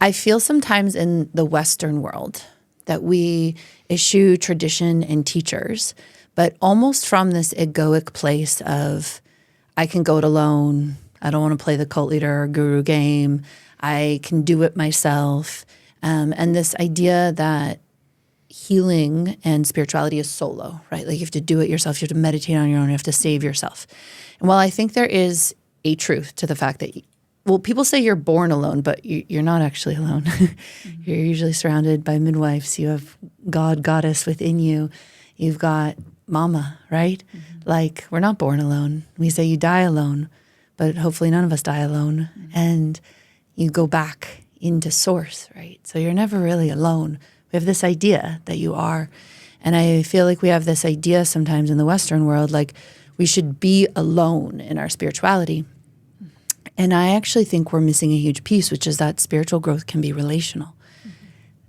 I feel sometimes in the Western world that we issue tradition and teachers, but almost from this egoic place of, I can go it alone. I don't want to play the cult leader or guru game. I can do it myself. And this idea that healing and spirituality is solo, right? Like you have to do it yourself. You have to meditate on your own. You have to save yourself. And while I think there is a truth to the fact that, well, people say you're born alone, but you're not actually alone. You're usually surrounded by midwives. You have God, goddess within you. You've got mama, right? Like we're not born alone. We say you die alone, but hopefully none of us die alone. And you go back into source, right? So you're never really alone. We have this idea that you are. And I feel like we have this idea sometimes in the Western world, like we should be alone in our spirituality. And I actually think we're missing a huge piece, which is that spiritual growth can be relational.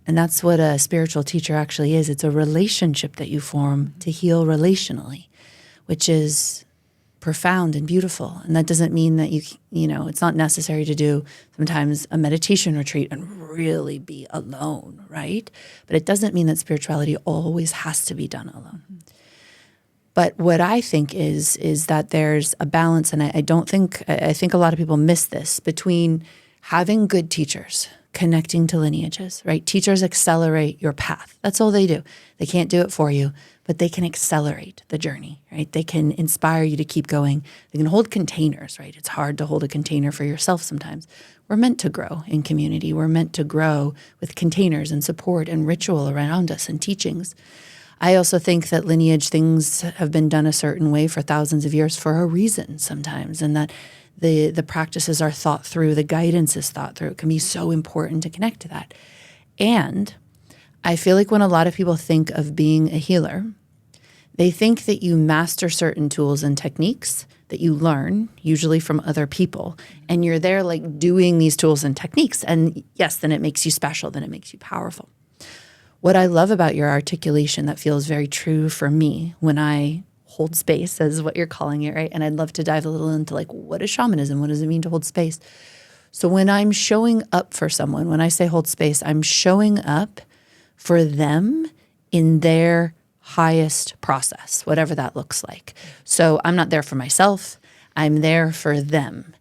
And that's what a spiritual teacher actually is. It's a relationship that you form to heal relationally, which is profound and beautiful. And that doesn't mean that you know, it's not necessary to do sometimes a meditation retreat and really be alone, right? But it doesn't mean that spirituality always has to be done alone. But what I think is that there's a balance, and I think a lot of people miss this, between having good teachers, connecting to lineages, right? Teachers accelerate your path. That's all they do. They can't do it for you, but they can accelerate the journey, right? They can inspire you to keep going. They can hold containers, right? It's hard to hold a container for yourself sometimes. We're meant to grow in community. We're meant to grow with containers and support and ritual around us and teachings. I also think that lineage things have been done a certain way for thousands of years for a reason sometimes, and that the practices are thought through, the guidance is thought through. It can be so important to connect to that. And I feel like when a lot of people think of being a healer, they think that you master certain tools and techniques that you learn, usually from other people, and you're there like doing these tools and techniques. And yes, then it makes you special, then it makes you powerful. What I love about your articulation that feels very true for me when I hold space, as what you're calling it, right? And I'd love to dive a little into like, what is shamanism? What does it mean to hold space? So when I'm showing up for someone, when I say hold space, I'm showing up for them in their highest process, whatever that looks like. So I'm not there for myself. I'm there for them.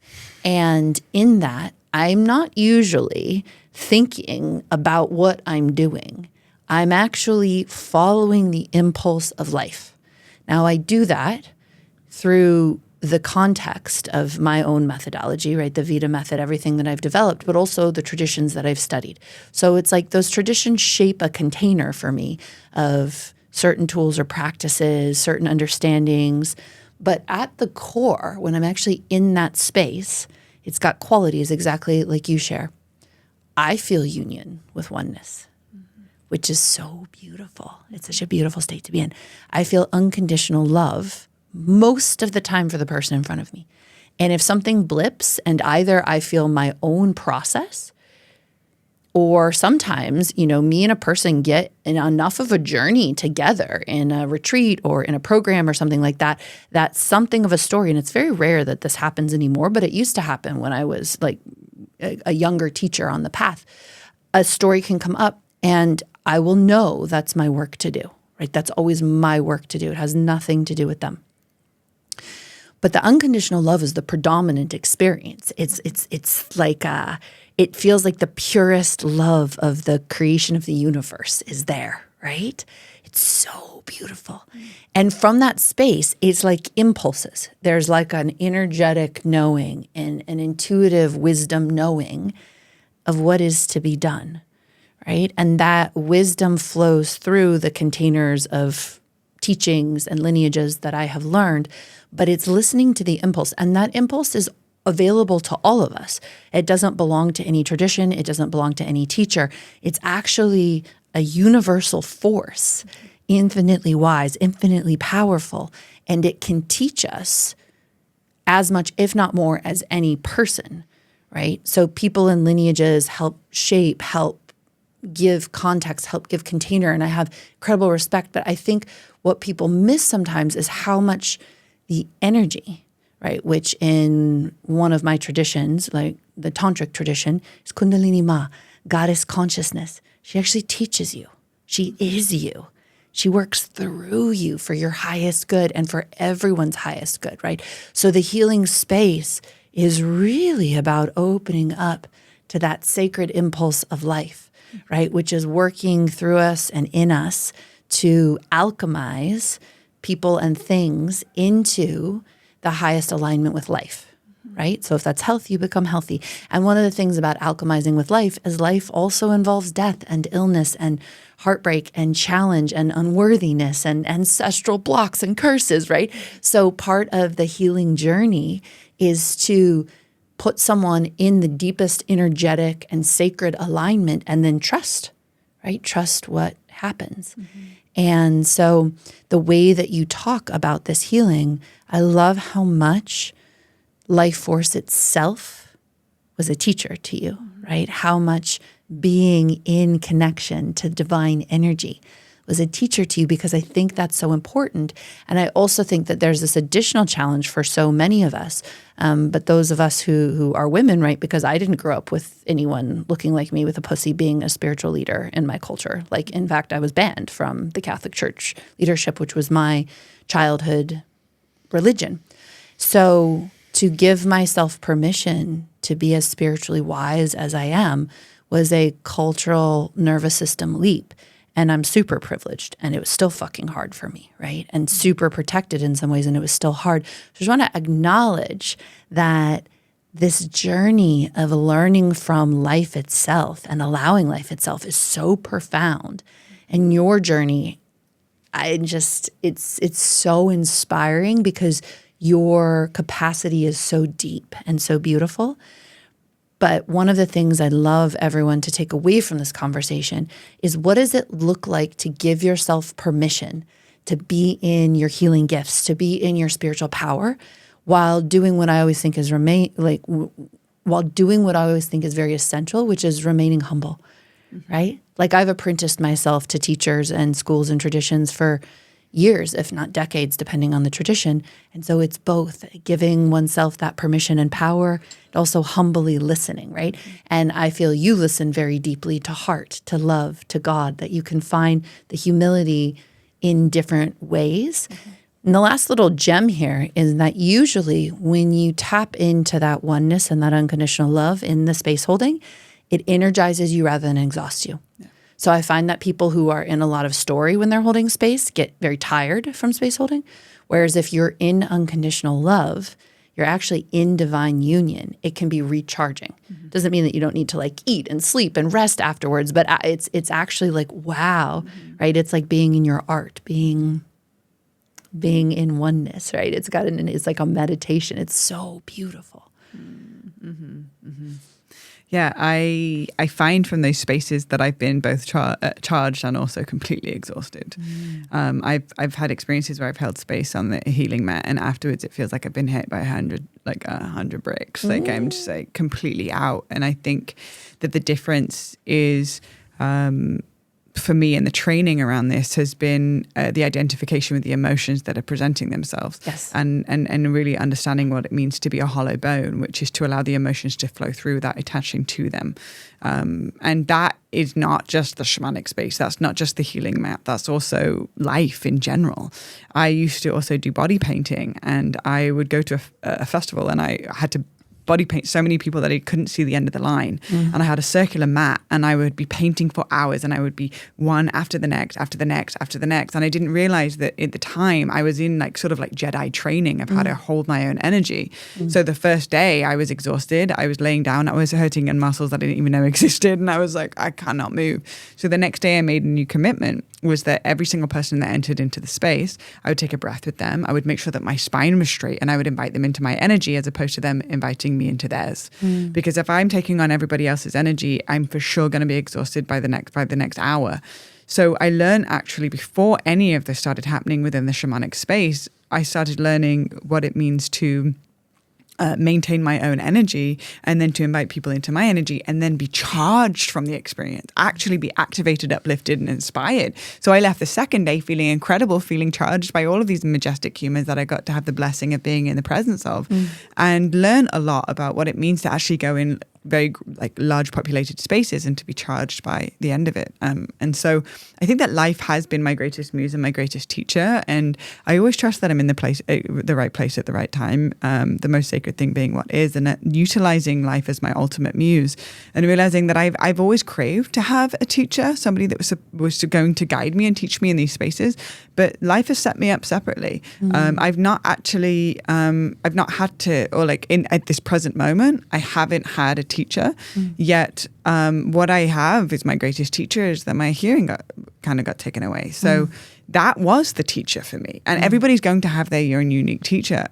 And in that, I'm not usually thinking about what I'm doing. I'm actually following the impulse of life. Now, I do that through the context of my own methodology, right? The Veda method, everything that I've developed, but also the traditions that I've studied. So it's like those traditions shape a container for me of certain tools or practices, certain understandings. But at the core, when I'm actually in that space, it's got qualities exactly like you share. I feel union with oneness, which is so beautiful. It's such a beautiful state to be in. I feel unconditional love most of the time for the person in front of me. And if something blips and either I feel my own process, or sometimes, you know, me and a person get enough of a journey together in a retreat or in a program or something like that, that's something of a story. And it's very rare that this happens anymore, but it used to happen when I was like a younger teacher on the path. A story can come up and I will know that's my work to do, right? That's always my work to do. It has nothing to do with them. But the unconditional love is the predominant experience. It's like it feels like the purest love of the creation of the universe is there, right? It's so beautiful. And from that space, it's like impulses. There's like an energetic knowing and an intuitive wisdom knowing of what is to be done. Right? And that wisdom flows through the containers of teachings and lineages that I have learned, but it's listening to the impulse. And that impulse is available to all of us. It doesn't belong to any tradition. It doesn't belong to any teacher. It's actually a universal force, infinitely wise, infinitely powerful, and it can teach us as much, if not more, as any person, right? So people in lineages help shape, help give context, help give container, and I have incredible respect. But I think what people miss sometimes is how much the energy, right, which in one of my traditions, like the tantric tradition, is Kundalini Ma. goddess consciousness. She actually teaches you. She is you. She works through you for your highest good and for everyone's highest good, right? So the healing space is really about opening up to that sacred impulse of life, right? Which is working through us and in us to alchemize people and things into the highest alignment with life, right? So if that's health, you become healthy. And one of the things about alchemizing with life is life also involves death and illness and heartbreak and challenge and unworthiness and ancestral blocks and curses, right? So part of the healing journey is to put someone in the deepest energetic and sacred alignment and then trust, right? Trust what happens. And so the way that you talk about this healing, I love how much life force itself was a teacher to you, right? How much being in connection to divine energy was a teacher to you, because I think that's so important. And I also think that there's this additional challenge for so many of us, but those of us who are women, right? Because I didn't grow up with anyone looking like me with a pussy being a spiritual leader in my culture. Like, in fact, I was banned from the Catholic Church leadership, which was my childhood religion. So to give myself permission to be as spiritually wise as I am was a cultural nervous system leap. And I'm super privileged, and it was still fucking hard for me, right? And super protected in some ways, and it was still hard. So I just want to acknowledge that this journey of learning from life itself and allowing life itself is so profound. And your journey, it's so inspiring because your capacity is so deep and so beautiful. But one of the things I'd love everyone to take away from this conversation is, what does it look like to give yourself permission to be in your healing gifts, to be in your spiritual power, while doing what I always think is while doing what I always think is very essential, which is remaining humble, right? Like, I've apprenticed myself to teachers and schools and traditions for years, if not decades, depending on the tradition. And so it's both giving oneself that permission and power, and also humbly listening, right? And I feel you listen very deeply to heart, to love, to God, that you can find the humility in different ways. And the last little gem here is that usually when you tap into that oneness and that unconditional love in the space holding, it energizes you rather than exhausts you. Yeah. So I find that people who are in a lot of story when they're holding space get very tired from space holding. Whereas if you're in unconditional love, you're actually in divine union. It can be recharging. Doesn't mean that you don't need to like eat and sleep and rest afterwards, but it's actually like, wow, right? It's like being in your art, being in oneness, right? It's like a meditation. It's so beautiful. Yeah, I find from those spaces that I've been both charged and also completely exhausted. I've had experiences where I've held space on the healing mat, and afterwards it feels like I've been hit by 100 bricks. Like, I'm just like completely out. And I think that the difference is, for me, and the training around this has been the identification with the emotions that are presenting themselves. Yes. And really understanding what it means to be a hollow bone, which is to allow the emotions to flow through without attaching to them. And that is not just the shamanic space. That's not just the healing mat. That's also life in general. I used to also do body painting, and I would go to a festival, and I had to body paint so many people that I couldn't see the end of the line. And I had a circular mat, and I would be painting for hours, and I would be one after the next, after the next, after the next. And I didn't realize that at the time I was in like sort of like Jedi training of how to hold my own energy. So the first day I was exhausted. I was laying down. I was hurting in muscles I didn't even know existed. And I was like, I cannot move. So the next day I made a new commitment, was that every single person that entered into the space, I would take a breath with them. I would make sure that my spine was straight, and I would invite them into my energy as opposed to them inviting me into theirs. Because if I'm taking on everybody else's energy, I'm for sure going to be exhausted by the next hour. So I learned, actually, before any of this started happening within the shamanic space, I started learning what it means to maintain my own energy, and then to invite people into my energy, and then be charged from the experience, actually be activated, uplifted, and inspired. So I left the second day feeling incredible, feeling charged by all of these majestic humans that I got to have the blessing of being in the presence of, and learn a lot about what it means to actually go in very like large populated spaces and to be charged by the end of it. And so I think that life has been my greatest muse and my greatest teacher. And I always trust that I'm in the right place at the right time. The most sacred thing being what is, and utilizing life as my ultimate muse, and realizing that I've always craved to have a teacher, somebody that was going to guide me and teach me in these spaces. But life has set me up separately. I've not had to, or like at this present moment, I haven't had a teacher yet. What I have is my greatest teacher is that my hearing got taken away. So that was the teacher for me. And everybody's going to have their own unique teacher.